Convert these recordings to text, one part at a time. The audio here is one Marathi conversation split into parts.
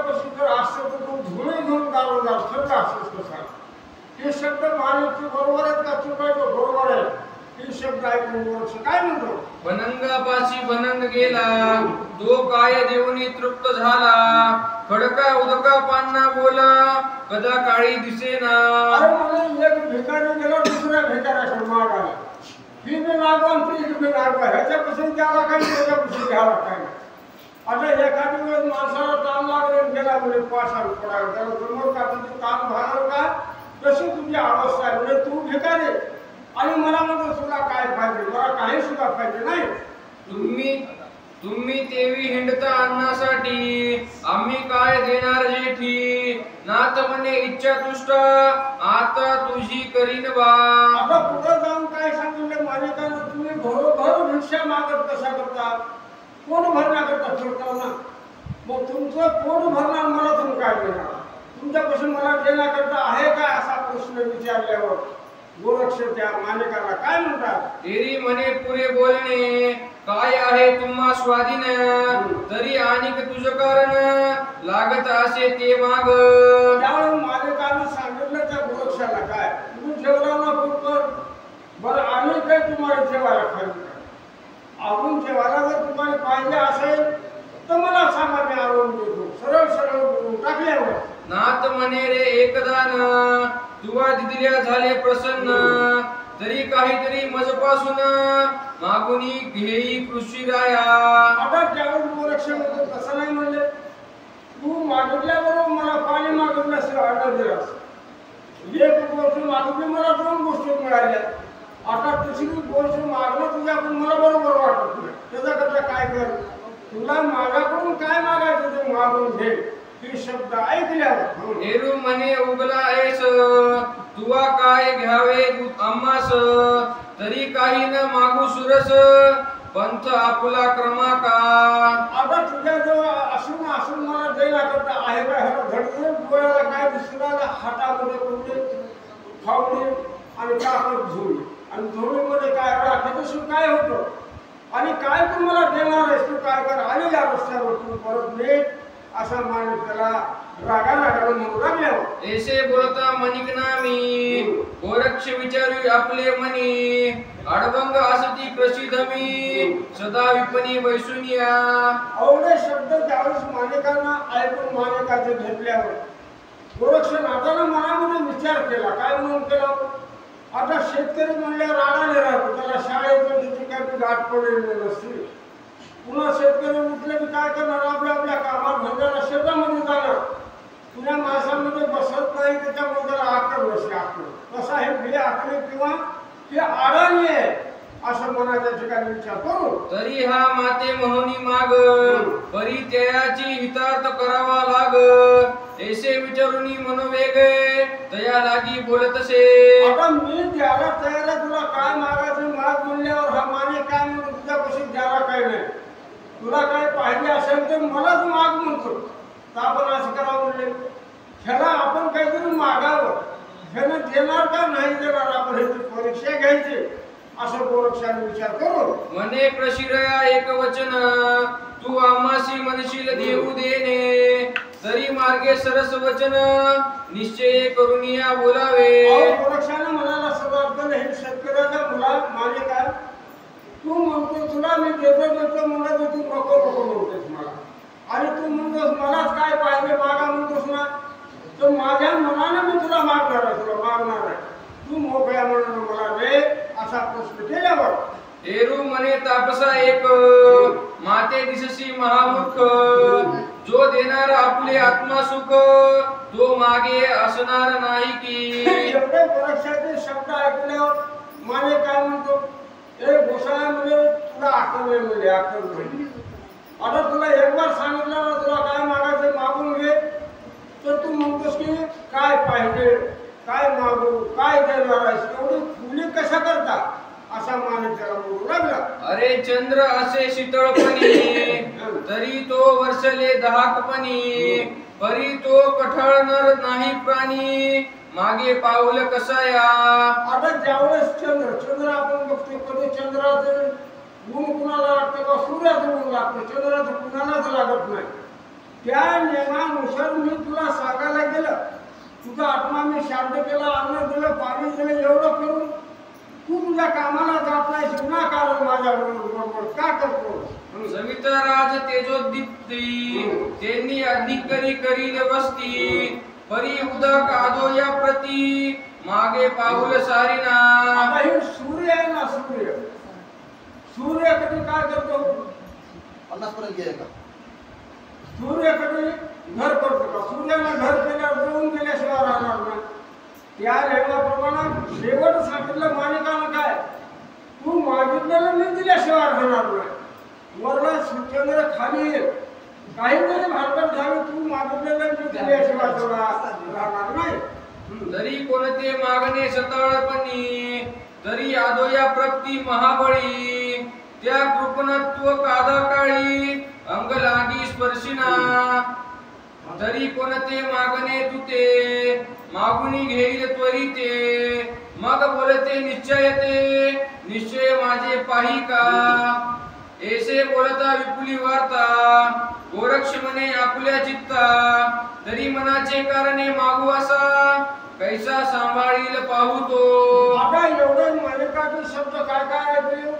तुझ्यापासून जर असतं तर तू धुळे घेऊन दारोदार फिरला असतोस कसा. हे शब्द मानवचे बरोबर आहेत का चुकायचो? बरोबर आहे. हे शब्द ऐकून गोरक्ष काय म्हणतो? बनंगापाशी बनंग गेला, तो काय देऊनी तृप्त झाला. खडका उदका पान्ना बोला, कदा काळी दिसेना. अरे मला एक भिकारी गेला दुसऱ्या भिकाऱ्याकडे मागायला. ही बी मागवा आणि ती बी मागवा. ह्याच्यापासून द्यायला काही त्याच्यापासून घ्यायला काय नाही. आता एखादी वेळेस माणसाला ताण लागले गेला म्हणजे पासाला पडायला त्याला जमर का तुझी ताण भागल का? तशी तुझी अवस्था आहे. म्हणजे तू भिकारी आणि मला म्हणतो तुला काय पाहिजे? मला काही सुद्धा पाहिजे नाही. तुम्ही तेवी हिंडता अन्नासाठी, आम्ही काय देणार जेठी. नाथ म्हणे इच्छा तुष्ट, आता तुझी करीन बा. आता पुढे जाऊन काय सांगितलं मालिकानं? तुम्ही घरोघर भिक्षा मागत कसा करता? पोट भरण्याकरता फिरता ना. मग तुमचं पोट भरणार मला तुम्ही काय देणार? तुमच्यापासून मला देण्याकरता आहे का असा प्रश्न विचारल्यावर गोरक्ष त्या मालिकाला काय म्हणतात? तेरी म्हणे पुरे बोलणे, काय आहे तुम्हा स्वाधीन. तरी आणिक तुझ कारण, लागत असे ते माग. त्यावेळी मालिकानं सांगितलं त्या गोरक्षाला काय तुम्ही जेवला ना पोटभर. बरं आणि काय तुम्हाला जेवायला पाहिजे? आपण जेवायला जर तुम्हाला पाहिजे असेल तर मला सांगा, मी आणून देतो. सरळ सरळ बोलून टाकल्यावर नाथ म्हणे रे एकदान, तुवा दिदिल्या झाले प्रसन्न. तरी काहीतरी मजपासून, मागुनी घेई कृषी राया. आता त्यावेळी गोरक्ष म्हणतो तसं नाही म्हणले. तू मागितल्याबरोबर मला पाणी मागितल्याशिवाय ऑर्डर दिलास. एक गोष्ट मागितली मला दोन गोष्टी मिळाल्या. आता दुसरी गोष्ट मागणं तुझ्याकडून मला बरोबर वाटत नाही. त्याच्याकरता काय कर? तुला माझ्याकडून काय मागायचं ते मागून घे. हे शब्द ऐकल्यावर नेहरू म्हणे उगला आहेस, तुवा काय घ्यावे आम्हास. तरी काही न मागू सुरस, पंथ आपुला क्रमा का. आता तुझ्याजवळ असून मला देण्याकरता आहे का? ह्याला घडले डोळ्याला काय दिसला? हातामध्ये कोणते फावडे आणि कापड झोळी. आणि झोळीमध्ये काय राखापासून काय होतं? आणि काय तू मला देणार आहेस? तू काय कर? आलेल्या रस्त्यावर तू परत नेट असा मान त्याला रागाला म्हणू लागल्यावर ऐसे बोलता मनिकना मी, गोरक्ष विचारू आपले मनी. अडबंग असती प्रसिद्ध मी, सदा विपणी बैसुनिया. एवढे शब्द ज्यावेळेस मालिकांना ऐकून मालिकाचे घेतल्यावर गोरक्ष नाथानं मनामध्ये विचार केला. काय म्हणून केला? आता शेतकरी म्हणल्यावर राडाने राहतो. त्याला शाळेतून तिथे काही गाठ पडलेली नसते. पुन्हा शेतकरी उठले की काय करणार? आपल्या कामात धंद्याला शेतामध्ये जाणार. पुण्या माणसामध्ये बसत नाही, त्याच्यामुळे त्याला आकल नसते. आकल कसा हे बे आकले किंवा हे आडाणी आहे असं मनाच्या ठिकाणी विचार करू. तरी हा माते म्हणून माग, परी त्याची हितार्थ करावा लाग. ऐसे विचारून मनोवेगे, तया लागी बोलतसे. आता मी द्यायला तयार आहे. तुला काय मागायचं माग म्हणल्यावर हा माने काय म्हणतो? तुझ्यापाशी द्यायला काय नाही. तुला काय पाहिजे असेल तर मलाच माग म्हणतो. तर आपण असं करावं म्हणले, ह्याला आपण काहीतरी मागावं. ह्यानं देणार का नाही देणार आपण ह्याची परीक्षा घ्यायची असं गोरक्षाने विचार करू. म्हणे प्रशिरया एक वचन, तू आम्हासी मनशील देऊ देणे. तरी मार्गे सरस वचन, निश्चय करुनिया बोलावे. गोरक्षाने म्हणाला सगळं हे शेतकऱ्याचा मुला मालिक आहे. तू म्हणतो तुला मी देतो म्हणलं तर तू नको म्हणतोस मला. आणि तू म्हणतोस मलाच काय पाहिजे मागा म्हणतोस ना. तर माझ्या मनाने मी तुला मागणार आहे. तुला मागणार आहे. तू मोकळ्या मनानं मला दे असा प्रश्न केल्यावर हेरू म्हणे तापसा एक, माते दिससी महामूर्ख. जो देणार आपले आत्मा सुख, तो मागे असणार नाही की. एवढे गोरक्षाचे शब्द ऐकल्यावर माने काय म्हणतो? ए गोसाळ्या म्हणजे तुला अक्कल नाही म्हणजे अक्कल नाही. आता तुला एक बार सांगितलं ना तुला काय मागायचं मागून घे. तर तू म्हणतोस की काय पाहिजे, काय मागू, काय देणार आहेस? एवढी फुली कशा करता असा माणूस त्याला बोलू लागला. अरे चंद्र असे शीतळपणी, तरी तो वर्षले दहाकपणी. परी तो कठळणार नाही प्राणी, मागे पाऊल कसाया. आता ज्यावेळेस चंद्र आपण बघतो कधी चंद्राचं ऊन कुणाला लागतं का सूर्याचं ऊन लागतं? चंद्राचं कुणालाच लागत नाही. त्या नियमानुसार मी तुला सांगायला गेलं, तुझा आत्मा मी शांत केला, अन्न दिलं, पाणी दिलं, एवढं करून तू तुझ्या कामाला जात नाही, विनाकारण माझ्या बरोबर का करतो? सवितराज तेजोदीप्ती त्यांनी अधिक करी करील वस्ती, परी उदक आदो या प्रती मागे पाऊल सारीना. आता हे सूर्य आहे ना, सूर्य कधी काय करतो? 50 पर्यंत गेले का? सूर्य कधी घर करतो का? सूर्याला घर केल्यावर जळून गेल्याशिवाय राहणार नाही. त्या लेवाप्रमाणे शेवट सांगितलं मालिकानं काय, तू मागितलेलं मी दिल्याशिवाय राहणार नाही. वरला चंद्र खाली येईल, काहीतरी भानगड झाली, तू मागितलेलं मी दिल्याशिवाय तुला राहणार नाही. जरी कोणते मागणे सताळपणी, तरी आदोया प्रती महाबळी, त्या कृपणत्व कादा काळी अंग लागी स्पर्शिना. तरी कोणते मागणे तुते, मागुनी घेईल त्वरिते, मग बोलते निश्चयते, निश्चय माझे पाही का. ऐसे बोलता विपुली वार्ता, गोरक्ष म्हणे आपुल्या चित्ता, तरी मनाचे कारणे मागू असा, कैसा सांभाळील पाहू तो. आता एवढे मालिकाचे शब्द काय काय ऐकले?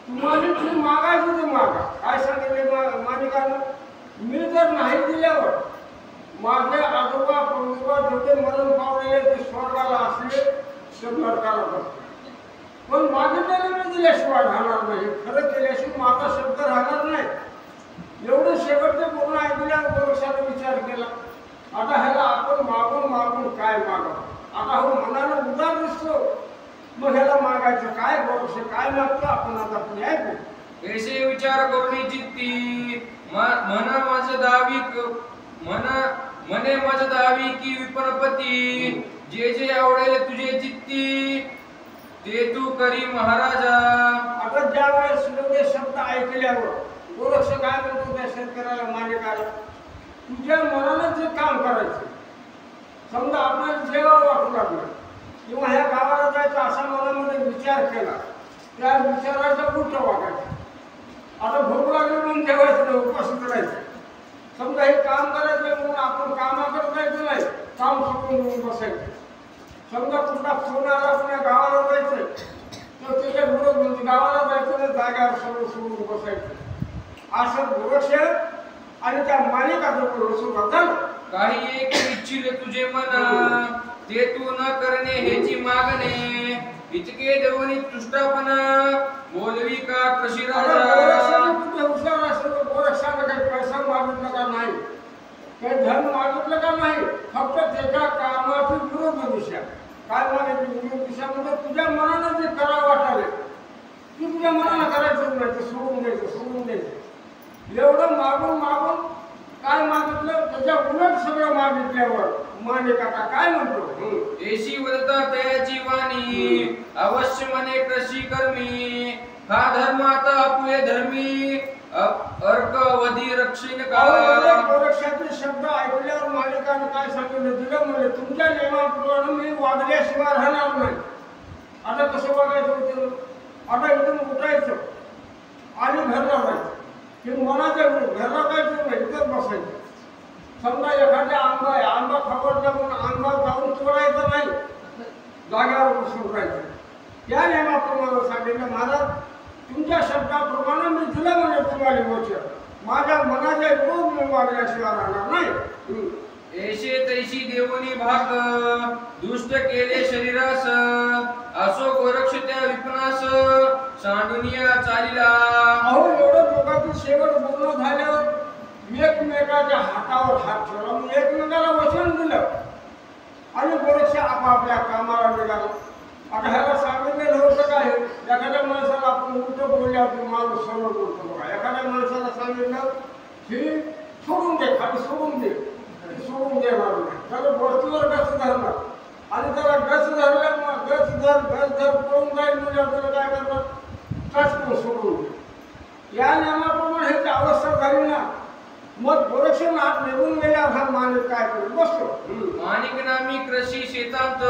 तुम्हाला तुम्ही मागायचं ते मागा. काय सांगितले मालिकानं? मी जर नाही दिल्यावर माझे आजोबा पंजोबा जेवढे मरण पावलेले ते स्वर्गाला असले तर नरकाला बसले, पण मागितलेलं मी दिल्याशिवाय राहणार नाही. खरं केल्याशिवाय माझा शब्द राहणार नाही. एवढं शेवटचे पूर्ण ऐकल्यावर गोरक्षाने विचार केला, आता ह्याला आपण मागून मागून काय मागावं? आता हो मनाला उदार दिसतो, मग ह्याला मागायचं काय? गोरक्ष काय मागतो? आपण आता पुढे ऐकू. ऐसे विचार करून चित्ती, मन माझ दावी मने माझ दावी की विपणपती, जे जे आवडेल तुझे चित्ती, ते तू करी महाराजा. आता ज्या वेळेस एवढे शब्द ऐकल्यावर गोरक्ष काय म्हणतो त्या शेतकऱ्याला, मालिकाला, तुझ्या मनानं जे काम करायचं. समजा आपल्याला जेव्हा वाटू लागलं किंवा ह्या गावाला जायचं असा मनामध्ये विचार केला, त्या विचाराचा उलट वागायचं. आता भूक लागली म्हणून जेवायचं नाही, उपवास करायचं. समजा हे काम करायचं म्हणून आपण कामाकडे जायचं नाही, काम सोडून बसायचं. समजा कुठला फोन आला पुण्या गावाला जायचं तर त्याच्या विरोध म्हणजे गावाला जायचं नाही, जाग्यावर सगळं सोडून बसायचं. असं गोरक्ष आणि त्या मालिकाचं सुरुवात झालं. काही एक इच्छिले तुझे मन, ते तू न करणे हेची मागणे, इतके देऊनी तुष्टापणा बोलवी का कशी राजा. हुशार असेल तर गोरक्षानं काही पैसा मागितला का नाही, काही धन मागितलं का नाही, फक्त त्याच्या कामाची विरोध दिशा. काय मागितली विरोध दिशा? म्हणजे तुझ्या मनानं जे करावं वाटावे ती तुझ्या मनानं करायचं नाही, ते सोडून द्यायचं. एवढं मागून मागून काय मागितलं त्याच्या उलट सगळं मागितल्यावर मालिका काय म्हणतो? ऐशी वदता तयाची वाणी, अवश्य मने कृषी कर्मी, हा धर्म आता आपले धर्मी, अर्क वधी रक्षण का. गोरक्षाचे शब्द ऐकल्यावर मालिकानं काय सांगितलं? दिलं म्हणजे तुमच्या नियमाप्रमाणे मी वागल्याशिवाय राहणार नाही. आता कसं वागायचं होतं? आता इथून उठायचं आणि घरला जायचं, की मनाच्या घरला जायचं नाही, इथंच बसायचं. समजा एखाद्या आंबा आहे, आंबा खबरचा म्हणून आंबा जाऊन तोडायचं नाही, जाग्यावर बसून राहायचं. या नियमाप्रमाणे सांगितलं महाराज, तुमच्या शब्दाप्रमाणे मी दिलं म्हणजे तुम्हाला वचन, माझ्या मनाच्या विरोध मी वागल्याशिवाय राहणार नाही. ऐशे तैशी देवनी भाग, दुष्ट केले शरीरास, असो गोरक्ष त्या विपनास, सांडुनिया चालिला. अहो एवढं दोघांचं शेवट बोलणं झाल्यावर एकमेकाच्या हातावर हात ठेवला, म्हणजे एकमेकाला वचन दिलं आणि गोरक्ष आपापल्या कामाला निघाला. आता ह्याला सांगितलेलं होतं काय? एखाद्या माणसाला आपण उलट बोलल्यावर माणूस सर्व बोलतो बघा. एखाद्या माणसाला सांगितलं की सोडून दे, खाली सोडून दे, सोडून देणार नाही, त्याला वरतीवर गच धरणार आणि त्याला गच धरलं, मग गच धर पळून जाईल म्हणजे त्याला काय करणार? टचकून सोडून दे. या नियमाप्रमाणे ह्याची अवस्था झाली ना, मग गोरक्षण आत निघून गेल्यावर हा माणूस काय करत बसतो? माणिक नामी कृषी शेतात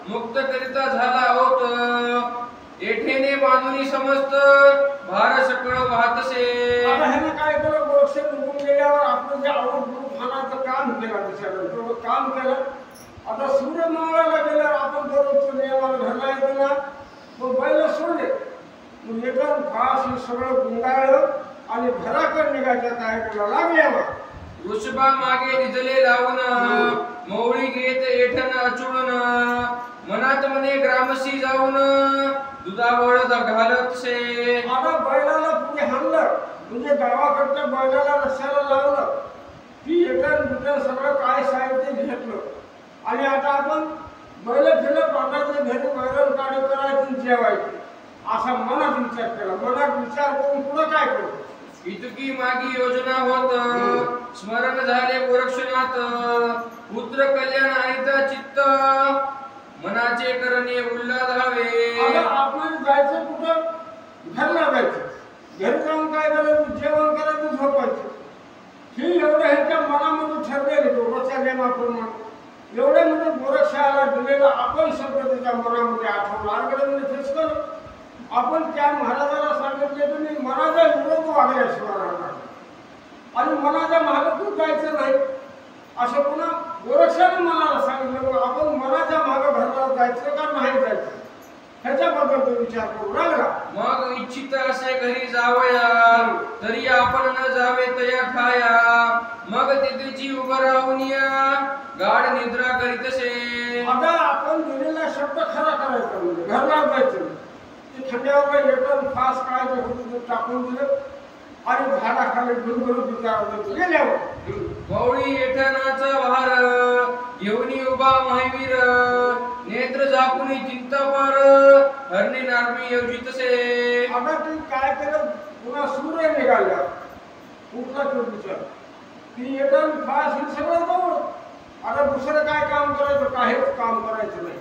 मुक्त करिता झाला होत, येठेने बांधुनी समस्त भार सकळ वाहतसे. आता ह्याने काय केलं? गोरक्षण निघून गेल्या गेल्यावर आपलं जे आवड खानाचं काम केलं बिचारा तेवढं काम केलं. आता सूर्यमंगळाला गेल्यावर आपण दररोजचं नियमानं घरला येतो ना मग बैल सोडले मग एकदम फास हे सगळं गुंडाळलं आणि घराकडे निघायच्या तयारीला लागले. वृषभा मागे निजले लावून मौळी घेत येठन अचून मनात मने ग्रामशी जाऊन दुधावळ घालत से. आता बैलाला पुढे हाणलं म्हणजे गावाकडच्या बैलाला रस्त्याला लावलं ती एटन बिटन सगळं काय साहित्य घेतलं आणि आता आपण बैल फिरत बांधायचे घरी वैरण काढ करायची जेवायची असा मनात विचार केला. मनात विचार करून पुढे काय करू इतकी मागी योजना होत स्मरण झाले गोरक्षनाथ पुत्र कल्याण आणि चित्त मनाचे करणे उल्हादावे. आता आपण जायचं कुठं घरला जायचं घरी जाऊन काय करायचं जेवण करायचं झोपायचं ही एवढं ह्यांच्या मनामध्ये ठरलेलं रोजच्या नियमाप्रमाणे एवढे म्हणजे गोरक्षाला दिलेला आपण शब्द त्याच्या मनामध्ये आठवला आरकडे म्हणजे फेस करू. आपण त्या महाराजाला सांगितले तुम्ही मनाचा विरोध वागल्याशिवाय राहणार आणि मनाच्या मागे खूप जायचं नाही असं पुन्हा गोरक्षाने मनाला सांगितलं आपण मनाच्या मागे घरला जायचं का नाही जायचं ह्याच्याबद्दल तो विचार करू लागला. मग इच्छित असे घरी जावया तरी आपण न जावे तया ठाया मग तेथेची उभं राहून गाढ निद्रा करीत असे. आता आपण दिलेला शब्द खरा करायचा म्हणजे घरला जायचं ते खंड्यावर एकदम फास काय होतं टाकून दिलं आणि झाडाखाली डुंगर विचारलं गेल्यावर मौळी येठणाचा वार घेऊन उभा महावीर नेत्र झाकून चिंतापर हरणी नारमी योजित से. आता ती काय केलं पुन्हा सूर्य निघाल्या उठला तो विचार ती एकदम फास हे सगळं जवळ. आता दुसरं काय काम करायचं काहीच काम करायचं नाही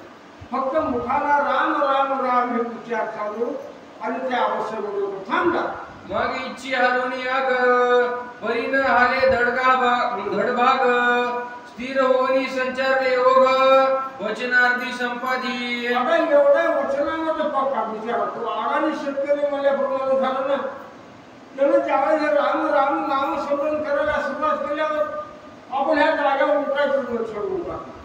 फक्त मुखाला राम राम राम हे उच्चार चालू आणि त्या अवस्थेमध्ये थांबला. मग इच्छी हालून याग परीन हाले धडभाग स्थिर होऊन संचारले योग वचनार्थी संपादी. आता एवढ्या वचनामध्ये पक्का विचारा तो अडाणी शेतकरी म्हणल्याप्रमाणे झालं ना त्यानं ज्यावेळेस राम राम नाम स्मरण करायला सुरुवात केल्यावर आपण ह्या जागेवर उठायचं सोडून टाकलं.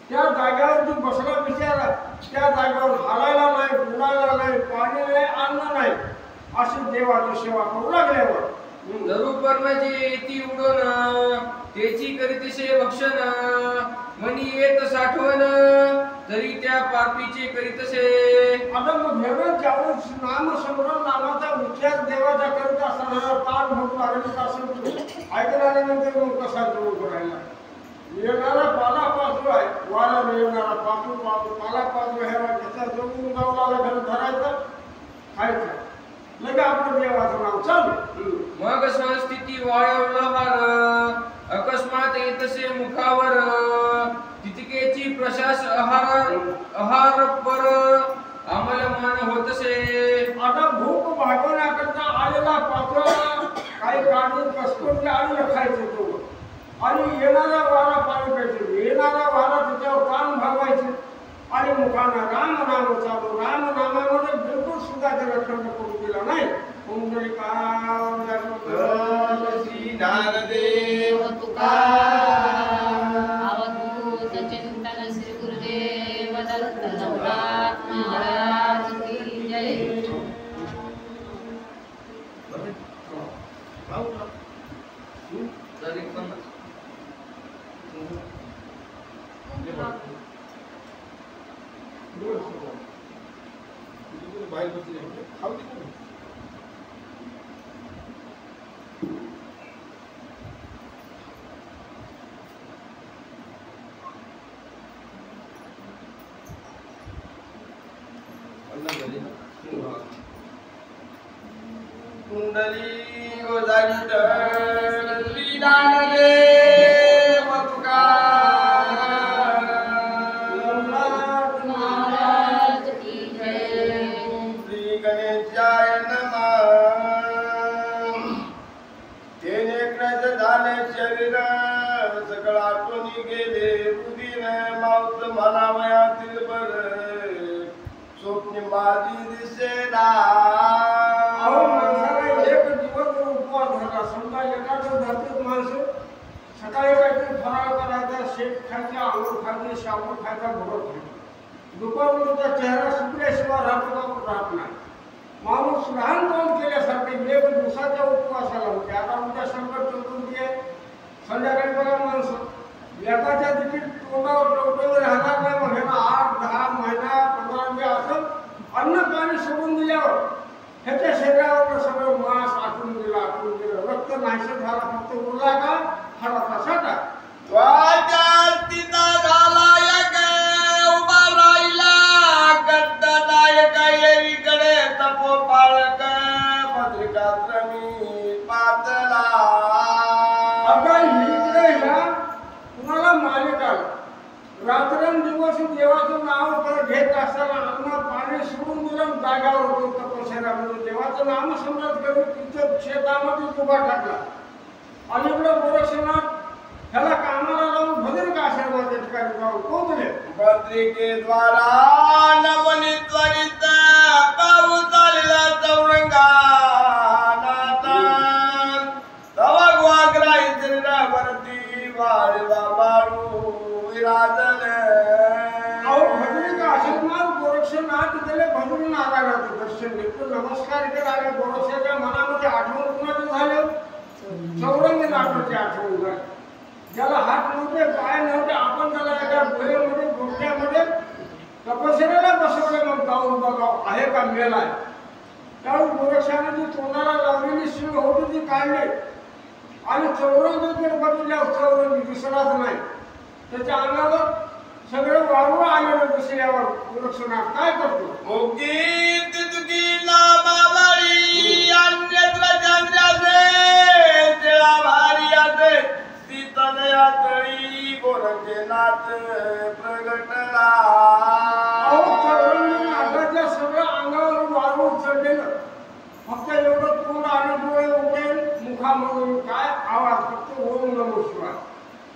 त्या जागेवर जो बसला बिचारा त्या जागेवर हालायला नाही बुडायला नाही पाणी नाही अन्न नाही अशी देवाची सेवा करू लागल्यावर धरुपर्णजे ती उडून त्याची करीतसे भक्षण मनी येत साठवण तरी त्या पापीचे करीतसे. आता मग भेटत ज्यावेळेस नाम स्मरण नामाचा उच्चार देवाचा करत असताना ताट भोग लागत असेल ऐकणाऱ्यानंतर मग कसा जोड करायला येणारा पाला पाचू आहे वाऱ्याला येणारा पाचू पाचू पाला पाचू ह्या त्याचा जोडून जाऊ लागला घर धरायचं खायचं लगे आपलं देवाचं नाव चालू. मग संस्थिती वाळवला अकस्मात येतसे मुखावर तितकेची प्रशास आहार पर आम्हाला मन होतसे. आता भूक भागवण्याकरता आलेला पाचवा काही काढून कसकून आलेलं खायचं तो आणि येणारा वारा पाणी प्यायचं येणारा वारा त्याच्यावर कान भागवायचे आणि मुखानं राम नाम चालू राम नामामध्ये बिलकुल सुद्धा त्याला खंड करू दिला नाही. ज्ञानदेव अवधूत चिंतन श्री गुरुदेव दत्त नवनाथ महाराज की जय. कुंडली गोदांत श्री ज्ञानदेव महाराज की जय. श्री गणेशाय नमः. तेने क्रज झाले शरीर सकळ आटून गेले बुद्धीन माऊत मनावयातील बर स्वप्नी माझी दिसेना. अहो माणसाला एक दिवस उपवास झाला समजा एखाद्या धरतीत माणूस सकाळी काहीतरी फराळ करायचा, शेत खायचा, आंघोळ खायची, शाबू खायचा, भोग खायचा. दुपारून त्याचा चेहरा सुकल्याशिवाय राहतो का? राहत नाही. माणूस लहान काम केल्यासारखे एक दिवसाच्या उपवासाला होते. आता उद्या संकट चतुर्थी आहे, संध्याकाळी बघा माणसं एकाच्या तिकीट तोंडावर टवटवीत राहणार नाही. मग ह्यानं 8, 10 महिना 15 दिवस असं अन्न पाणी सोडून दिल्यावर ह्याच्या शरीरावर सगळं मांस आटून गेलं, रक्त नाहीसं झाला, फक्त उरला का हाडाचा साठा. तिथं झाला एक उभा राहिला गड्डनायक एकीकडे तपो पाळक भद्रिकाश्रमी पातला. आता इकडे ह्या कुणाला मालिका रात्रंदिवस देवाचं नाव घेत असताना अन्न पाणी सोडून दिलं, जाग्यावर होतो तपश्चर्यामध्ये देवाचं नाम समजत करून तिथं शेतामध्ये उभा टाकला. अलीकडे गोरक्षनाथ ह्याला कामाला लावून भद्रिका आश्रमाच्या ठिकाणी जाऊन पोहोचले. भद्रिकेद्वारा नवनीत त्वरित पाऊस आलेला चौरंगा नाथन तवा ग्वाग्राही शरीरावरती वाळवा बाळू विराजले. भद्रिका आश्रमात गोरक्षनाथ गेले, भद्री नारायणाचं दर्शन घेतलं, नमस्कार केला. गोरक्षाच्या मनामध्ये आठवण कुणाची झाली? चौरंगनाथाची आठवण झाली. ज्याला हात नव्हते, पाय नव्हते, आपण त्याला एका गुहेमध्ये गोठ्यामध्ये तपश्चर्याला बसवले. मग जाऊन बघावं आहे का मेलाय. त्यावेळी गोरक्षाने जी तोंडाला लावलेली शिळ होती ती काढली आणि चौरंगीकडे बघितल्यावर चौरंगी दिसलाच नाही. त्याच्या अंगावर सगळं वाळवं आलेलं दिसल्यावर गोरक्षनाथ काय करतो? मुक्ती तुकी नामावळी अन्यत्र चंद्राचे तिळा भारी आते तनया तळी गोरक्षनाथ प्रगटला. नागाच्या सगळं अंगावर वाळवून चढलेलं, फक्त एवढं तोंड आणि डोळे उघडेल, मुखामधून काय आवाज, फक्त ओम नमो शिवाय,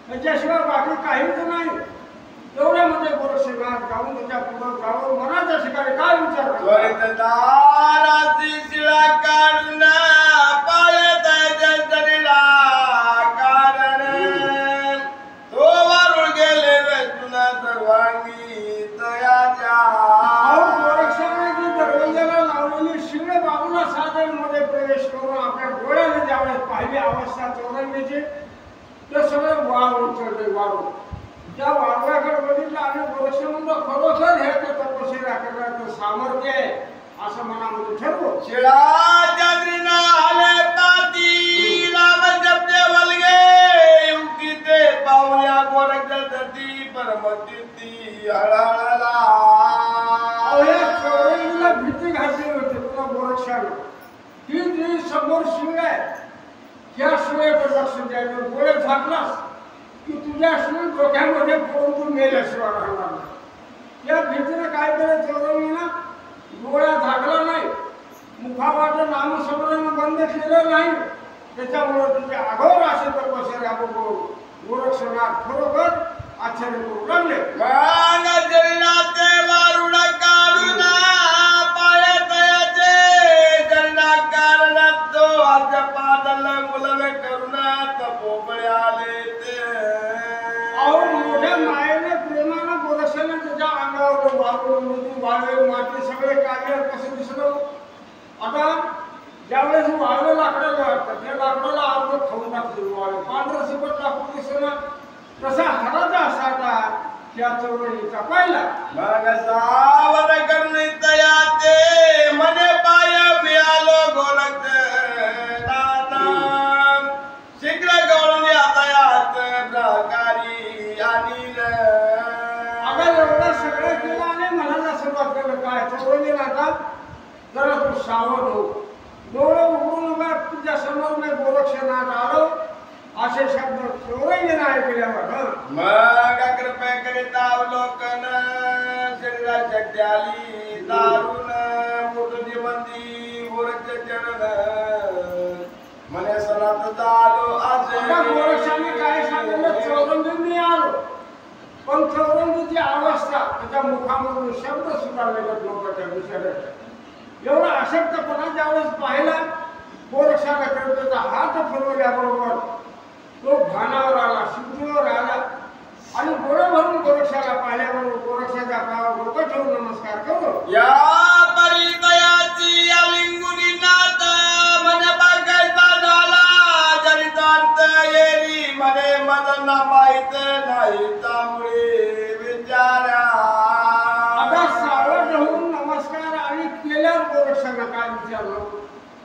त्याच्याशिवाय बाकी काहीच नाही. एवढ्यामध्ये गोरक्षनाथ जाऊन त्याच्या पुढे जाऊन मनाच्या ठिकाणी काय विचार त्वरित दाराची शिळा काढून पाळत जंतरीला कारण तो वारुळ गेले वेचून सर्वांगी तयाच्या. गोरक्षाने जी दरवाजाला लावलेली शिळ बाजूला साधनमध्ये प्रवेश करून आपल्या डोळ्याने ज्यावेळेस पाहिली अवस्था चौरंगीची, ते सगळं वाळून चढले. वाळू त्या वाळव्याकडे बघितलं आणि गोरक्ष म्हणतो खरोखर हे तर तपश्चर्या करण्याचं सामर्थ्य आहे असं मनामध्ये ठरवलं. शिळा चंद्रीना आले पाती राम जपते वलगे युक्ती ते पाहुल्या गोरक्षती परमतीर्थी हळहळला. चौरंगीला भीती घातली होती तुला गोरक्षाने. ही जी समोर शिळ आहे ह्या शिळेकडे लक्ष द्यायचं. डोळे झाकलास की तुझ्या शिळ डोक्यामध्ये पडून तू मेल्याशिवाय राहणार नाही. या भीतीने काय केलं चौरंगीनं? डोळ्या झाकला नाही, मुखावाटं नामस्मरण बंद केलं नाही. त्याच्यामुळे तुझे अघोर असे तपश्चर्या बघून गोरक्षनाथ खरोखर आश्चर्य करू लागले. वारुण काढून पाळ्याचे जन्ना कारणात तो आज पादल मुलवे करून तपोबळे आले ते. मोठ्या मायेने प्रेमानं गोरक्षाने त्याच्या अंगावर वाळवे माती सगळे काढले. कसं दिसलं? आता ज्यावेळेस वाळवे लाकडाला वाटतं त्या लाकडाला अर्ध खाऊन टाकतील. वाळवे पांढरं सिपट लाकूड दिसलं, तसा हाडाचा साठा त्या चौरंगीचा पाहिला. मग सावर करणे तयाते मने पाय मिळालो गोरक्षनाथ शीघ्र गवळून यातायात प्रकारी आणील. आता एवढं सगळं केलं आणि म्हणायला सुरुवात केलं काय चौरंगीनाथा जरा तू सावध हो. डोळे उघडून उभ्या तुझ्या समोर मी गोरक्षनाथ आलो असे शब्द चौरंगीने ऐकल्यावर मग कृपया करीत अवलोकन शरीराच्या द्याली दारुण मोठे मंदी गोरक्ष चरण म्हणे सनात झालो असे. गोरक्षाने काय सांगितलं? चौरंगी मी आलो, पण चौरंगीची अवस्था त्याच्या मुखामधून शब्द सुद्धा निघत नव्हता त्या विचाराचा. एवढा अशक्तपणा ज्यावेळेस पाहिला गोरक्षाने त्याचा हात फिरवल्याबरोबर तो भानावर आला, शुद्धीवर आला आणि डोळे भरून गोरक्षाला पाहिल्यावर गोरक्षाच्या पायावर डोकं ठेवून नमस्कार करू. या परितयाची अलिंगुनी नाथ मने बघायचा झाला जरी दांत येरी मने मदन माहित नाही त्यामुळे विचारा. आता सावध होऊन नमस्कार आणि केल्यावर गोरक्षानं काय विचारलं,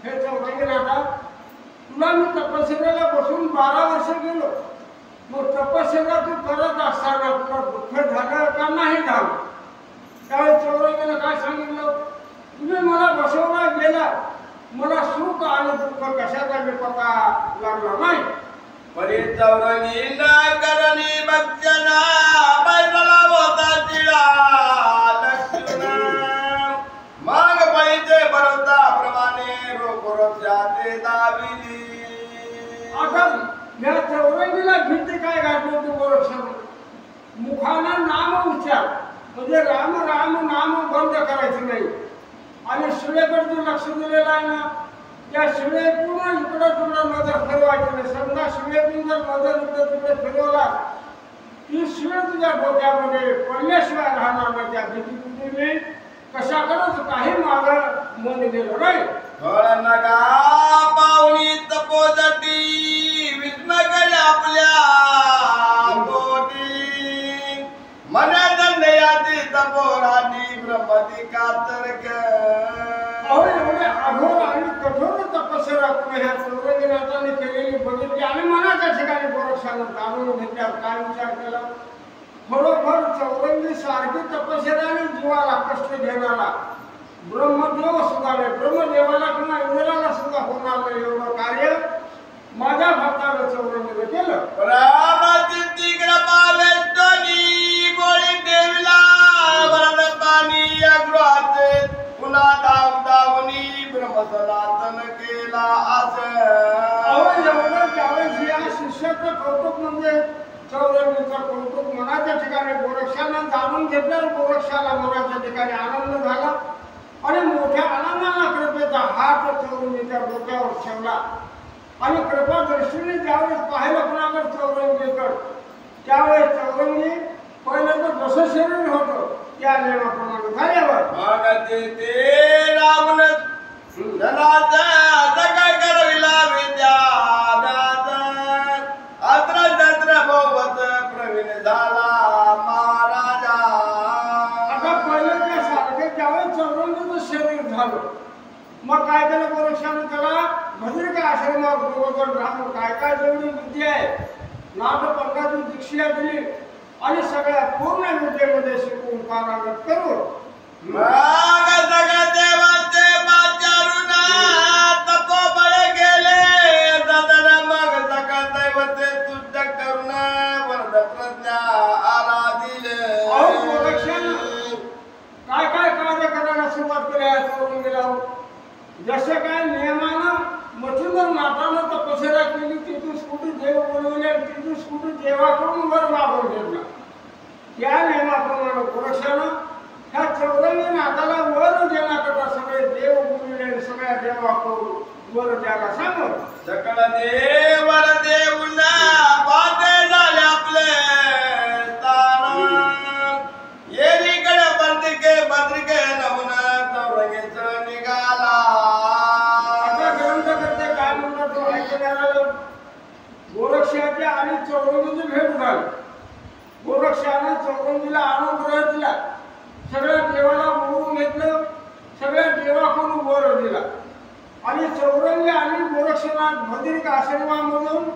हे चौरंगनाथा तुला मी तपश्चर्याला बसून 12 वर्ष गेलो, मग तपश्चर्या तू करत असताना तुला दुःख झालं का नाही झालं? त्यावेळी चौरंगीनं काय सांगितलं, तुम्ही मला बसवला गेला, मला सुख आणि दुःख कशाचा बी पता लागला नाही. परी चौरंगी न करणी भक्षणा बैसला होता चिडा लक्ष्मण मग पळीचे बरवता प्रमाणे रोखोरक्षाचे दाविली. आता या चौरंगीला भीती काय घातली होती गोरक्षाने? मुखानं नाम उच्चार म्हणजे राम राम नाम बंद करायचं नाही आणि शिवेकडे लक्ष दिलेलं आहे ना, त्या शिवेतून इकडं तिकडं नजर फिरवायची नाही. समजा शिवेतून जर नजर इकडे तिकडे फिरवला ती शिवे तुझ्या डोक्यामध्ये पडल्याशिवाय राहणार नाही. त्या भीतीने कशाकडेच काही मागं मन गेलं नाही. फळ नका पाहुणी तपोजटी विष्णुकडे आपल्या पोटी मने दंडयाची तपोराटी ब्रह्मती कातरक. अहो एवढे अघोर आणि कठोर तपस्या ह्या चौरंगनाथाने केलेली बघितली आणि मनाच्या ठिकाणी गोरक्षानं जाणून घेतल्यावर काय विचार केला, खरोखर चौरंगी सारखी तपस्याने जीवाला कष्ट घेणारा ब्रह्मदेव सुद्धा नाही, ब्रह्मदेवाला किंवा इंद्राला सुद्धा होणार नाही एवढं कार्य माझ्या भक्तानं चौरंगीनं केलं. रामाची कृपा वेष्टनी बोळी देवीला वरद पाणी या गृहाचे पुन्हा दावणी ब्रह्मसनातन केला अहो असं. एवढं त्यावेळेस या शिष्याचं कौतुक म्हणजे चौरंगीचं कौतुक मनाच्या ठिकाणी गोरक्षानं जाणून घेतल्यावर गोरक्षाला मनाच्या ठिकाणी आनंद झाला आणि मोठ्या आनंदाला कृपेचा हात चौरंगीच्या डोक्यावर ठेवला आणि कृपा दृष्टीने ज्यावेळेस पाहिलं कुणाकडे चौरंगीकडे त्यावेळेस चौरंगी पहिलं तर जसं शरीर होतं त्या नियमाप्रमाणे झाल्यावर मग ते रावण धनाचा जगाय करविला विद्यानाथ अत्र तत्र बहुवत प्रवीण झाला महाराजा. आता पहिलं त्या सारखे त्यावेळेस चौरंगीचं शरीर झालं. मग काय केलं गोरक्षानं त्याला भद्रिका आश्रमावर दोघं राहून काय काय जेवढी विद्या आहे नाथपंथाची दीक्षा दिली आणि सगळ्या पूर्ण विद्येमध्ये शिकून पारागत करून मग सगळ्या देवाचे पाचारून तपोबळ गेले सदन मग सगळं दैवते तुष्ट करून वरद प्रज्ञा आराधिले. अहो गोरक्षानं काय काय कार्य करायला सुरुवात केली आहे चौरंगीला. जसं काय नियमानं मच्छिंद्र नाथानं तपस्या केली तिथून कुठे देव बोलवले तिथून कुठे देवाकडून वर मागून घेतला त्या नियमाप्रमाणे गोरक्षानं ह्या चौरंगी नाथाला वर देण्याकरता सगळे देव बोलवले सगळ्या देवाकडून वर द्यायला सांगून सकळ देवर देऊन बाते झाले आपले स्थान येरीकडे भद्रिके नमुन चौरंगीचं निघाला. आता ग्रंथकर्ते काय म्हणतात तो ऐकण्याला गोरक्षाची आणि चौरंगीची भेट झाली. गोरक्षानं चौरंगीला अनुग्रह दिला, सगळ्या देवाला बोलवून घेतलं, सगळ्या देवाकडून वर दिला आणि चौरंगी आणि गोरक्षनाथ भद्रिका आश्रमामधून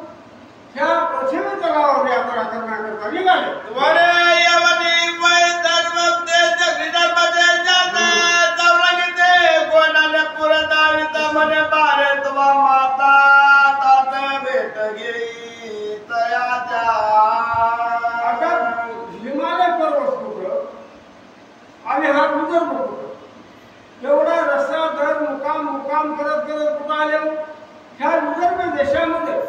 ह्या पृथ्वी तलावावर यात्रा करण्याकरता निघाले. वरे यवनी वै धर्मते जगदर्पते जात चौरंगीचे कोणाने पुरदावित मने बारे तुवा माता तात भेट घेई तयाच्या. आता हिमालय पर्वत कुठं आणि हा विदर्भ कुठं एवढा रस्ता दर मुकाम करत कुठं आले. ह्या विदर्भ देशामध्ये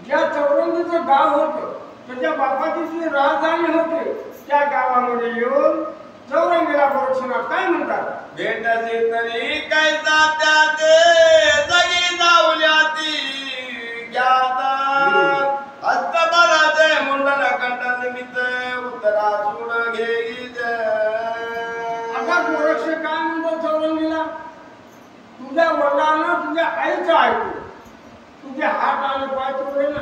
ज्या चौरंगीचं गाव होतं त्याच्या बापाची जी राजधानी होती त्या गावामध्ये येऊन चौरंगीला गोरक्षनाथ काय म्हणतात, भेटसी तरी कैसा त्याचे जगी जाऊल्या ती ज्ञात काहीच ऐकू. तुझे हात आणि पाय तोडले ना,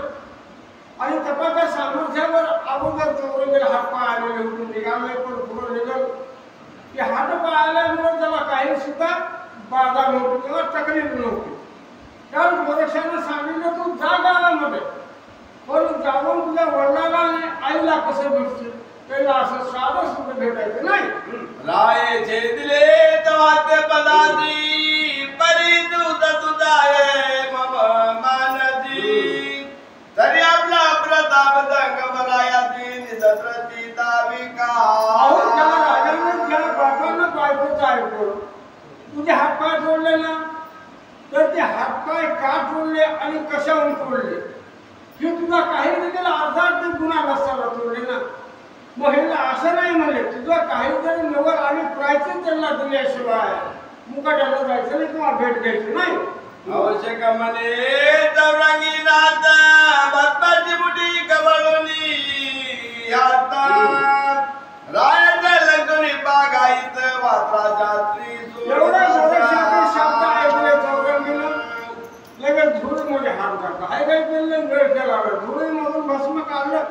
आणि तपाच्या सामर्थ्यावर अगोदर चौरंगीला हात पाय आलेले होते, निघाले पण पुढे निघाल की हात पाय आल्यामुळे त्याला काही सुद्धा बाधा नव्हती किंवा तकलीफ नव्हती. त्यावेळी गोरक्षाने सांगितलं तू जा गावामध्ये, पण जाऊन तुझ्या वडिलाला आणि आईला कसं भेटते, त्याला असं साधं सुद्धा भेटायचं नाही. राय छेदिले तवाते पदादी परी दूध तुझाय मम मानजी तरी आपला प्रताप दंग बरायाची निदत्रती दाविका. त्या राजाने ज्या बापांना बायकोचं ऐकलं, तुझे हातपाय तोडले ना, तर ते हातपाय का तोडले आणि कशाहून तोडले हे तुझा काही देखील अर्थात गुन्हा नसताना तोडले ना. महिला असं नाही म्हणले, तुझं काहीतरी नवर आणि प्रायचित त्यांना दिल्याशिवाय मुकाट्याला जायचं नाही किंवा भेट घ्यायची नाही. आवश्यक म्हणे चौरंगी नाथ बापाची मुठी कवळुनी आता रायाच्या लग्नी बागाईत वात्रा शास्त्री एवढ्या गोरक्षाचे शब्द ऐकले चौरंगीनं लगेच धुळीमध्ये हात घातला. काय काय केलं, वेळ केला, धुळीमधून भस्म काढलं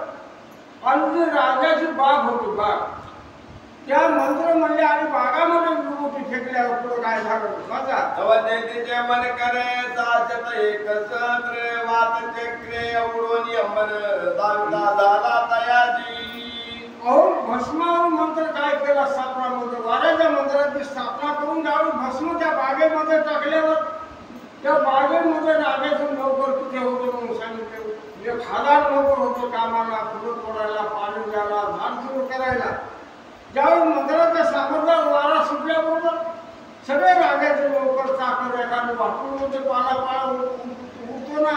आणि जी राजाची बाग होती, बाग त्या मंत्र म्हणले आणि बागामध्ये विभूती फेकल्यावर पुढे काय झालं माझा तवदेतीचे मन करे साचत एकसत्र वात चक्रे अवडून यमन दाविता झाला तयाची. अहो भस्मावर मंत्र काय केला, स्थापना मंत्र, वाऱ्याच्या मंत्राची स्थापना करून ज्यावेळी भस्म त्या बागेमध्ये टाकल्यावर त्या बागेमध्ये राजाचं नोकर तिथे होते म्हणून सांगितले. 1000 नोकर होते कामाला, फुलं तोडायला, पाणी द्यायला, झाड सुरू करायला. ज्यावेळी मंदिराच्या सामर्थ्यावर वारा सुटल्याबरोबर सगळे राजाचे नोकर चाकर एखादे वाटूमध्ये पाला उडतो ना,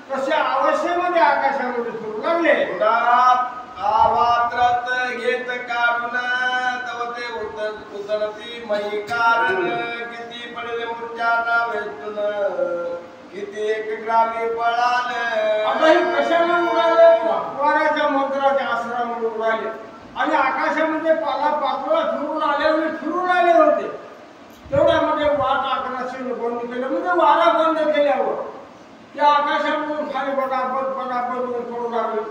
तसे अवश्यामध्ये आकाशामध्ये फिरू लागले. आवात्रत घेत काढून तवते उतरती मही कारण किती पडले मूर्त्याना वेचून किती एक ग्रामी पळाल. आता हे कशाने उडाले, वाऱ्याच्या मंत्राच्या आश्रमामुळे उडाले आणि आकाशामध्ये पाला पाचोळा फिरून आले होते. तेवढ्यामध्ये वाट आकाशाने बंद केलं, म्हणजे वारा बंद केल्यावर त्या आकाशामधून खाली पटापट पडू लागले.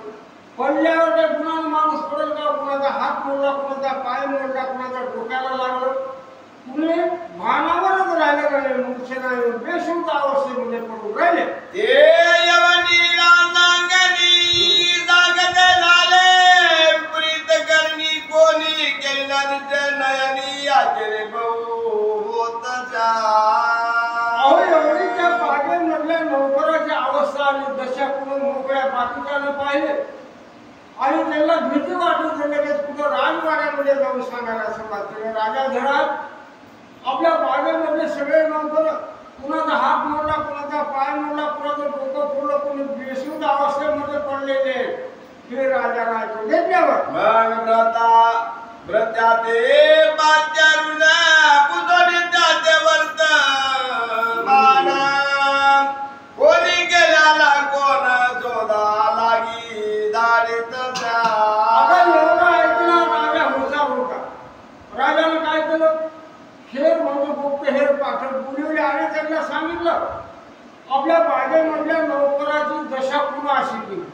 पडल्यावर त्या गुणानं माणूस पडेल का, कुणाचा हात मोडला, कुणाचा पाय मोडला, कुणाच्या डोक्याला लागलं, कुणी भानावरच राहिले नाही, मूर्छेना येऊन बेशुद्ध अवस्थेमध्ये पडून राहिले. ते यवनी रांगांगणी जागते झाले प्रीत करणी कोणी केला नयनी आचरे बहु होतचा. अहो एवढी त्या बागेमधल्या नोकराची अवस्था आणि दशा कुठून मोकळ्या बाकीच्यानं पाहिले आणि त्यांना भीती वाटत लगेच कुठं राजवाड्यामध्ये जाऊन सांगायला सुरुवात केली. राजा घरात आपल्या बागेमधले सगळे नोकर, कुणाचा हात मोडला, कुणाचा पाय मोडला, कुणाचं डोकं फोडलं, कुणी बेशुद्ध अवस्थेमध्ये पडलेले हे राजाला ऐकून घेतल्यावर मग व्रत्याते पाचारुण पुजोनी त्याचे वर्त माना कोणी गेल्याला कोण शोधा लागी दाडीत आता एवढा ऐकला राजा हुशार होता. राजाने काय केलं, हेर म्हणजे गुप्त हेर पाठक बोलवले आणि त्यांना सांगितलं आपल्या बागेमधल्या नोकराची दशा पुन्हा अशी केली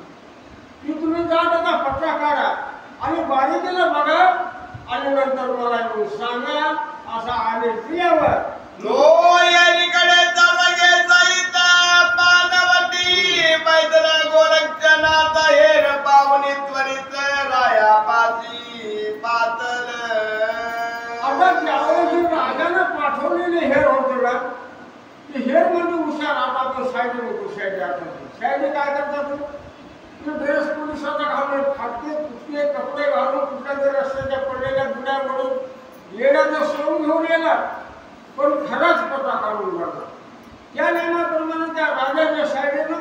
की तुम्ही जा त्याचा पत्ता काढा आणि बारीकीला बघा आणि नंतर मला येऊन सांगा असा आदेश दिल्यावर लोयाकडे चालगे जाईत पानवटी मैदला गोरक्षनाथ हेर पावनी त्वरित राया पासी पातल. आता ज्यावेळी राजाने पाठवलेले हेर होते ना, ते हेर म्हणजे हुशार. आता आपण साईडे नको, साईडे काय करतात, ड्रेस पोलिसाचा घालून फाटके तुटके कपडे घालून कुठल्या तरी रस्त्याच्या पडलेल्या गुड्याकडून येण्याचं सोडून घेऊन येणार, पण खराच पत्ता काढून जाणार. या नियमाप्रमाणे त्या राजाच्या साईडेनं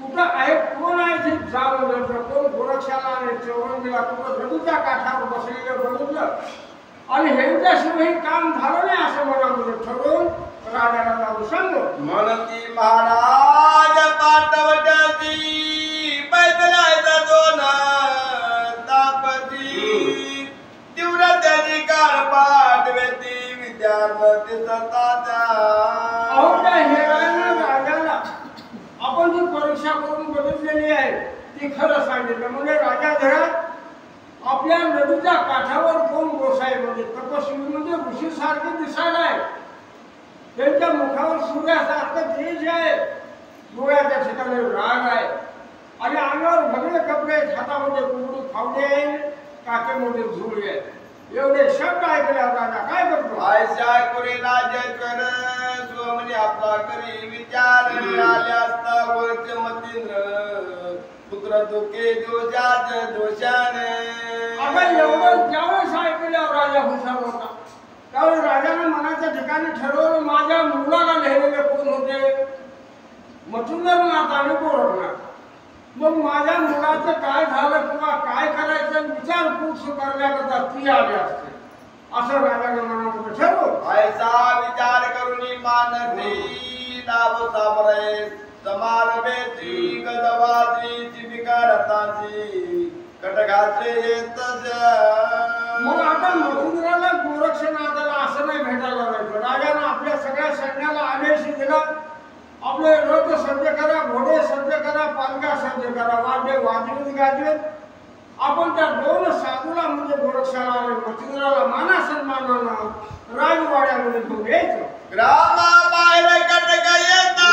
कुठं आहे, कोण आहे ते जावं, कोण गोरक्षाला आणि चौरंगीला कुठं नदीच्या काठावर बसलेलं बघितलं आणि ह्यांच्याशिवाय काम झालं नाही असं मनामध्ये ठरवून राजाला जाऊन सांगू. म्हणती महाराज पाठवती पैदलायचा दोन तापती तीव्र त्याची काळ पाठवेती विद्यार्थी सताच्या. अहो त्या हेरानं खरं सांगितलं. म्हणजे राजा धरात आपल्या नदीच्या काठावर 2 गोसाई म्हणजे तपस्वी म्हणजे ऋषीसारखे दिसायला आहे. त्यांच्या मुखावर सूर्यासारखं तेज आहे, डोळ्याच्या ठिकाणी राग आहे आणि अंगावर भगवे कपडे आहेत, हातामध्ये कुंकू फावडे आहे, काकेमध्ये झुळी आहे. एवढे शब्द ऐकल्यावर राजा काय करतो? आयशा कुरे राज कर स्वमनी आपला करी विचार आले असता वरचे मतींद्र पुत्र दुखे दोषात दोषाने. आता एवढं ज्यावेळेस ऐकल्यावर राजा हुशार होता. त्यावेळेस राजाने मनाच्या ठिकाणी ठरवलं माझ्या मुलाला लिहिलेले कोण होते? मच्छिंद्रनाथ आणि गोरखनाथ. मग माझ्या मुलाचं काय झालं किंवा काय करायचं विचारपूस करण्याकरता ती आली असते असं राजाने मनामध्ये ठरवलं. ऐसा विचार करून मानती नाव सामरे समान बेती गदवाची विकारताची कटघाचे येतच. मग आता मथुराला गोरक्षनाथाला असं नाही भेटायला जायचं. राजाने आपल्या सगळ्या सैन्याला आदेश दिला आपले रथ सज्ज करा, घोडे सज्ज करा, पालखा सज्ज करा, वाद्य वाजवीत गाजवीत आपण त्या 2 साधूला म्हणजे गोरक्षाला आणि मथुराला माना सन्मानानं राजवाड्यामध्ये घेऊन यायचं. ग्रामा बाहेर कटक येता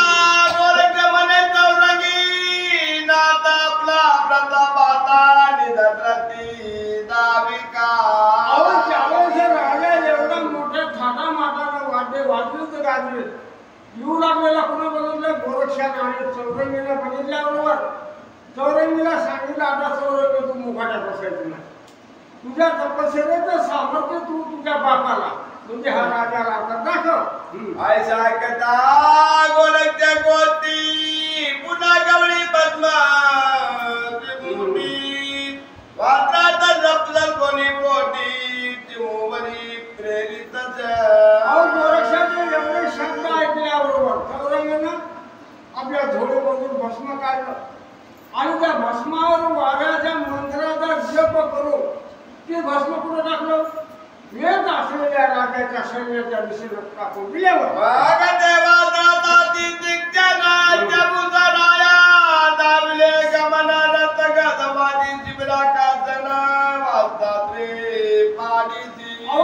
गोरख मने चौरंगी नाथ आपला प्रतापाता निधत्रती दाविका. त्यावेळेस राजा एवढा मोठ्या थाटामाटानं वाद्य वाजवीत गाजवीत येऊ लागलेला कोणा बघितलं? गोरक्षाने आणि चौरंगीला बघितल्याबरोबर चौरंगीला सांगितलं आता चौरंगी तू मुखाट्या बसायचं नाही. तुझ्या तपस्येचं सामर्थ्य तू तुझ्या बापाला म्हणजे हा राजाला आता दाखव. ऐसा कथा गोलकच्या गोष्टी पुन्हा गवळी पद्मा त्रिपुटी वात्रात जपलं कोणी पोटी चिमोवरी प्रेरितच. गोरक्षाचे एवढे शब्द ऐकल्याबरोबर चौरंगीनं आपल्या झोळीमधून भस्म काढलं आणि त्या भस्मावर वाऱ्याच्या मंत्राचा जप करून ते भस्म कुठं टाकलं? येत असलेल्या राजाच्या सैन्याच्या दिशेने टाकून दिल्यावर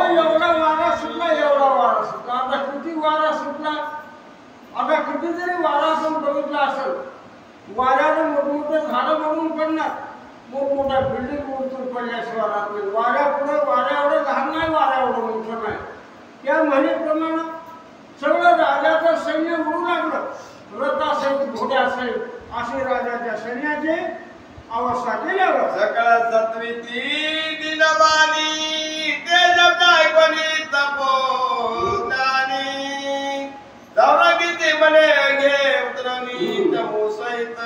एवढा वारा सुटला, एवढा वारा सुटला. आता किती वारा सुटला? आता किती जरी वारा आपण बघितला असेल, वाऱ्याने मोठमोठे झाडं म्हणून पडणार, मोठमोठ्या बिल्डिंग उलटून पडल्याशिवाय राहत नाही. वाऱ्यापुढे वाऱ्या एवढं लहान नाही, वाऱ्या एवढं मोठं नाही. त्या म्हणीप्रमाणे सगळं राजाचं सैन्य उडू लागलं. रथासहित घोड्यासहित अशी राजाच्या सैन्याची अवस्था केल्यावर सकळ सत्विती दिनवानी ते शब्द ऐकूनी तपोज्ञानी दौरगीती म्हणे घे उतरणी तमो सहित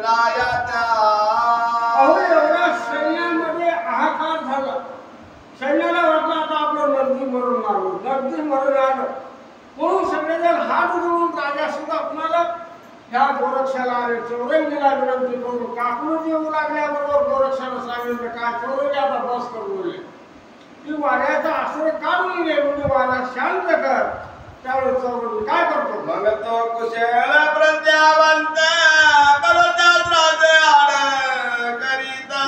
रायाच्या. एवढ्या सैन्यामध्ये हाहाकार झाला. सैन्याला वाटलं आता आपलं नगदी मरून आलं, नगदी मरून आलं म्हणून सगळेजण हात जोडून राजा सुद्धा कुणाला ह्या गोरक्षाला आणि चौरंगीला विनंती करून काकून येऊ लागल्याबरोबर गोरक्षाला सांगितलं काय चौरंगी आता बस करून बोलले की वाऱ्याचा आश्रय काढून घे म्हणजे वारा शांत कर. त्यावेळेस चौरंगी काय करतो? मग तो कुशल प्रज्ञावंत बलवंत राज आड करीता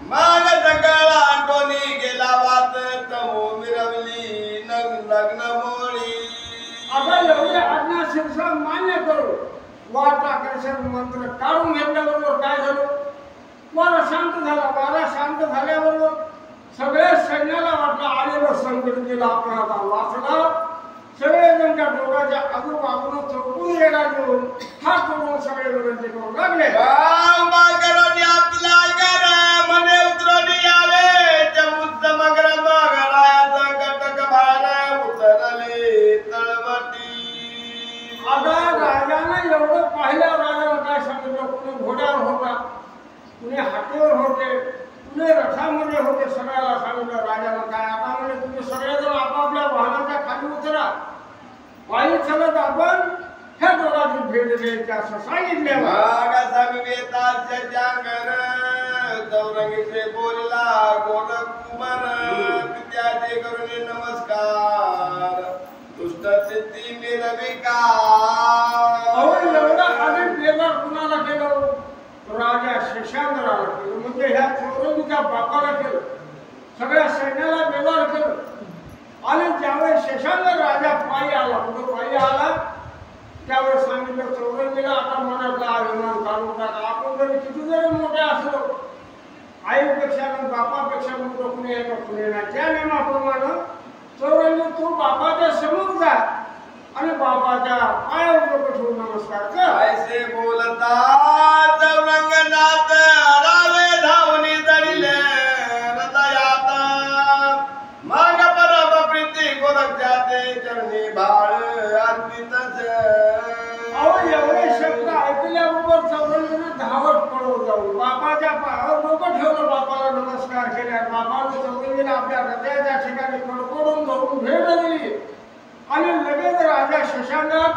मग सकळ आटोनी गेला वात तमो मिरवली लग्न मोळी. आता एवढे आज्ञा शिरसा मान्य करू वाटाकर्षण मंत्र काढून घेतल्याबरोबर काय झालं? वारा शांत झाला. वारा शांत झाल्याबरोबर सगळ्या सैन्याला वाटलं आलेलं संकट गेलं, आपण आता वाचला. सगळेजण त्या डोंगराच्या आजूबाजूला चौकून येणार घेऊन हात जोडून सगळे विनंती करू लागले. आपला घर मने उतरणी आले चमुत मगर मगरायाचा कटक बाहेर उतरले तळवटी. आता राजाने एवढं पाहिलं. राजाला काय सांगितलं? कुणी घोड्यावर होता, कुणी हातीवर होते, कुणी रथामध्ये होते. सगळ्याला सांगितलं. राजाला काय आता म्हणजे तुम्ही सगळेजण आपापल्या वाहनाच्या खाली उतरा, पायी चलत आपण ह्या दोघांची भेट द्यायची असं सांगितले. चौरंगीचे बोलला गोरख कुमार विद्यार्थी करून नमस्कार दुष्ट सिद्धी मिरविका. एवढा आधी बेजार कुणाला केलं? राजा शेषांगराला केलं, म्हणजे ह्या चौरंगीच्या बापाला केलं, सगळ्या सैन्याला बेजार केलं. आणि ज्यावेळेस शेषांग राजा पायी आला, म्हणजे पायी आला, त्यावेळेस सांगितलं चौरंगीला आता मनातला अभिमान काढून टाका. आपण जरी किती जरी मोठे असलो, आईपेक्षा आणि बापापेक्षा मोठं कुणी आहे का? कुणी नाही. त्या नियमाप्रमाणे चौरंगी तू बापाच्या समोर जा आणि बापाच्या पायावर डोकं ठेवून नमस्कार कर. ऐसे बोलता चौरंगनाथ रावे धावनी धरिले हृदयात, माग परम प्रीती गोरख जाते चरणी भाळ अर्पितच. अहो एवढे शब्द ऐकल्याबरोबर चौरंगीने धावत पळवून जाऊन बापाच्या पायावर डोकं ठेवलं, बापाला नमस्कार केला. बापाने चौरंगीला आपल्या हृदयाच्या ठिकाणी कडकडून धरून भेट दिली आणि लगेच राजा शशांकात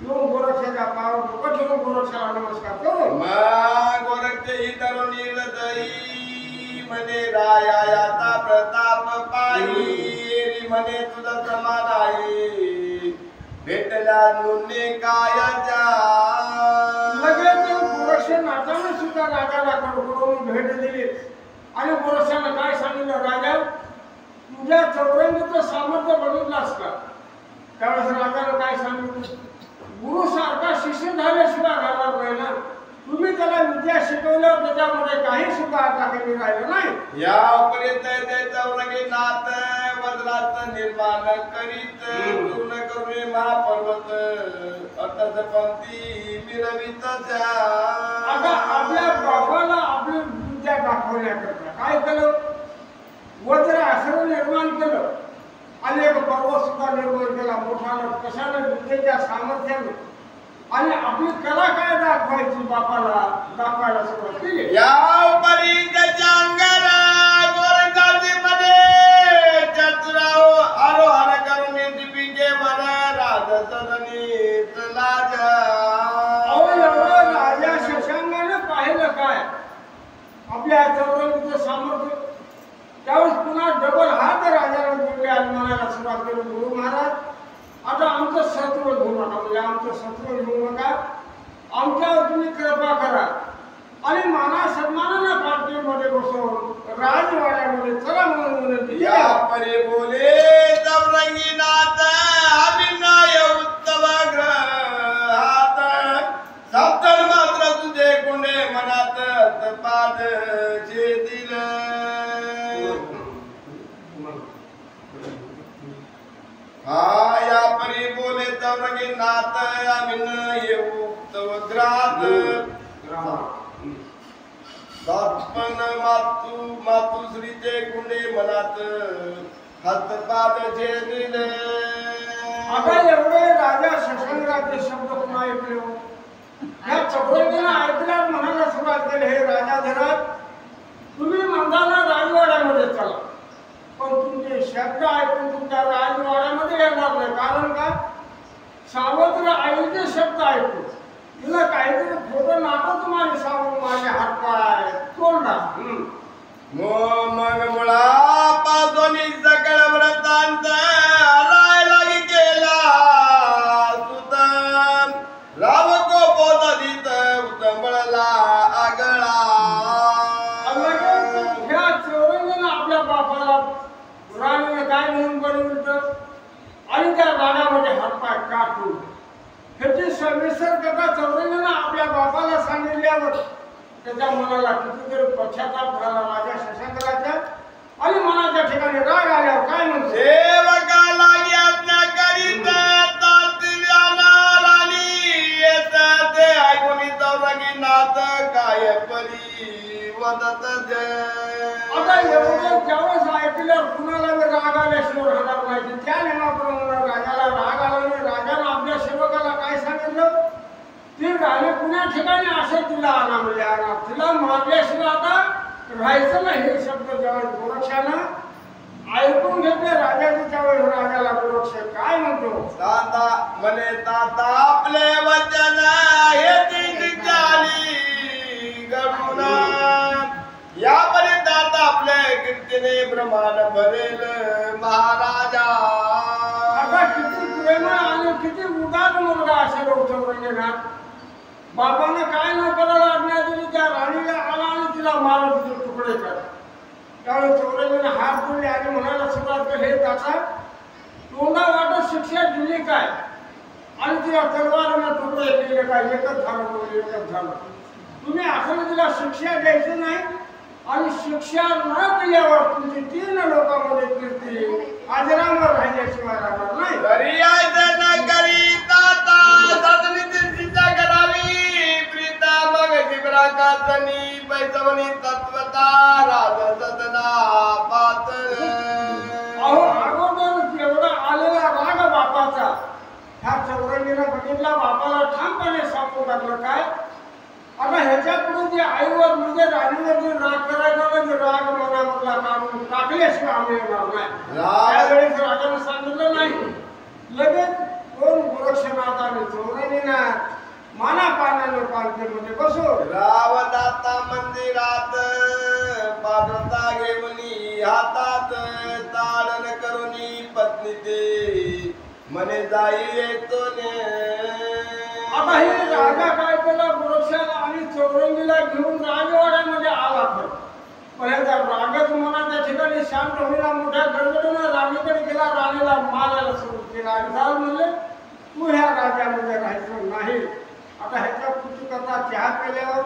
येऊन गोरक्षाच्या पायावर डोकं ठेवून गोरक्षाला नमस्कार करून मग गोरखचे ही तरुणी हृदयी म्हणे राया आता प्रताप पायी म्हणे तुझा समान आहे भेटला नुने कायाच्या. लगेच गोरक्षनाथाने सुद्धा राजाला कडकडून भेट दिली आणि गोरक्षाने काय सांगितलं, राजा तुझ्या चौरंगीचं सामर्थ्य बघितलास का? त्यावेळेस राजाने काय सांगितलं, गुरु सारखा शिष्य झाल्याशिवाय राहणार नाही ना. तुम्ही त्याला विद्या शिकवल्यावर त्याच्यामध्ये काही सुद्धा आता कमी राहिलं नाही. यापर्यंत ते चौरंगीनाथ वज्रात निर्माण करीत पूर्ण करुणे महापर्वत अर्थात पंक्ती मिरवितच. आता आपल्या बापाला आपली विद्या दाखवण्याकरता काय केलं, वज्र आश्रम निर्माण केलं आणि एक पर्वत सुद्धा निर्माण केला मोठा. कशाने? विद्येच्या सामर्थ्याने. आणि आपली कला काय दाखवायची बापाला दाखवायला सुरुवात केली. या परी त्याच्या अंगाला गोरखाची मध्ये चतुराव आरोहण करून दीपिके वर राजसदनीत लाज. अहो एवढं राजा शशांकाने पाहिलं काय आपल्या चौरंगीचं सामर्थ्य. त्यावेळेस पुन्हा डबल हात राजाला जोडले आणि म्हणायला सुरुवात केली, गुरु महाराज आता आमचं शत्रू घेऊ नका, म्हणजे आमचं शत्रू घेऊ नका, आमच्यावर तुम्ही कृपा करा आणि माना सन्मानानं पार्टीमध्ये बसवून राजवाड्यामध्ये चला म्हणून विनंती. या परी बोले चौरंगीनाथ अभिनय उत्तम ग्रहात सप्तन मात्र तुझे गुणे मनात तपाद छेदिल. हा या परी बोले चौरंगीनाथ अभिनय उत्तम ग्रहात दापन मातुश्रीचे गुंडे मनात हातपाद छेदिल. आता एवढे राजा शशांकाचे शब्द पुन्हा ऐकले. या चौरंगीने ऐकल्यावर म्हणायला सुरुवात केली, हे राजाधिराज तुम्ही म्हणताना राजवाड्यामध्ये चला, पण तुमचे शब्द ऐकून तुमच्या राजवाड्यामध्ये येणार नाही. कारण का? सावत्र आईचे शब्द ऐकून तिला काहीतरी खोटं नाटक तुम्हाला सांगून माझे हातपाय तोडला. मन मुळापासून सकळ व्रतांत रायला केला सुतम राम को बोधित उतंबळला आगळा. ह्या चौरंगीने आपल्या बापाला राणीने काय म्हणून बनवलं आणि त्या राणामध्ये हातपाय काढून ह्याची सविस्तर कथा चौरंगीने आपल्या बापाला सांगितल्यावर त्याच्या मनाला कितीतरी पश्चाताप झाला राजा शशांकाच्या. आणि मनाच्या ठिकाणी राग आल्यावर काय म्हणते, सेवकाला आज्ञा करीत तात्याना राणी येत ते ऐकून चौरंगीनाथ काय परी वदत जय. आता एवढं ज्यावेळेस ऐकल्यावर कुणाला राग आल्याशिवाय राहणार नाही. त्या नियमाप्रमाणे राजाला राग आला नाही. राजाने आपल्या सेवकाला काय सांगितलं, ती राणी पुण्या ठिकाणी असं तिला आणा म्हणजे आणा, तिला मारल्याशिवाय आता राहायचं नाही. हे शब्द ज्यावेळेस गोरक्षानं ऐकून घेतले राजाचे, त्यावेळेस राजाला गोरक्ष काय म्हणतो, ताता म्हणे ताता आपले वचन हे चाली घडून यापर्यंत आता आपल्या कीर्तीने ब्रह्मांड भरेल महाराजा. आता किती प्रेमळ आणि किती उदार मुलगा असेल चौरंगीनाथ. बापानं काय न करायला आज्ञा दिली त्या राणीला आला आणि तिला मारत तिचे तुकडे करा. त्यावेळी चौरंगीने हात जोडले आणि म्हणायला सुरुवात केली, हे दाता तोंडा वाटत शिक्षा दिली काय आणि तिला तलवारीने तुकडे केले काय? एकच झालं बोल, एकच झालं. तुम्ही असं तिला शिक्षा द्यायची नाही आणि शिक्षा न दिल्यावर तुमची 3 लोकांमध्ये कीर्ती आजरामर राहिल्याशिवाय राहणार नाही. घरी यायचं न करी ताता सदनीतील शिक्षा करावी प्रीता मग शिबराकातनी पैसवनी तत्वता राज सदना पातळ. अहो अगोदर एवढा आलेला राग बापाचा ह्या चौरंगीनं बघितला, बापाला ठामपणे सांगून टाकलं काय आता ह्याच्या पुढे जे आईवर म्हणजे राणीवर जे राग करायचा ना, जे राग मनामधला काढून टाकल्याशिवाय आम्ही येणार नाही. त्यावेळेस राजाने सांगितलं नाही. लगेच कोण गोरक्षनाथ आणि चौरंगीनं माना पाण्याने पालखीमध्ये बसवलं. रावदाता मंदिरात पात्रता घेऊनी हातात ताडण करुनी पत्नी ते मने जाई येतो आता हे राजा काय केला, गोरक्षाला आणि चौरंगीला घेऊन राजवाड्यामध्ये आला. पण ह्याचा रागच म्हणा त्या ठिकाणी शांत होईना, मोठ्या गडबडीनं राणीकडे गेला, राणीला मारायला सुरू केला आणि झालं म्हणले तू ह्या राज्यामध्ये राहायचं नाही. आता ह्याच्या पुढची कथा चहा केल्यावर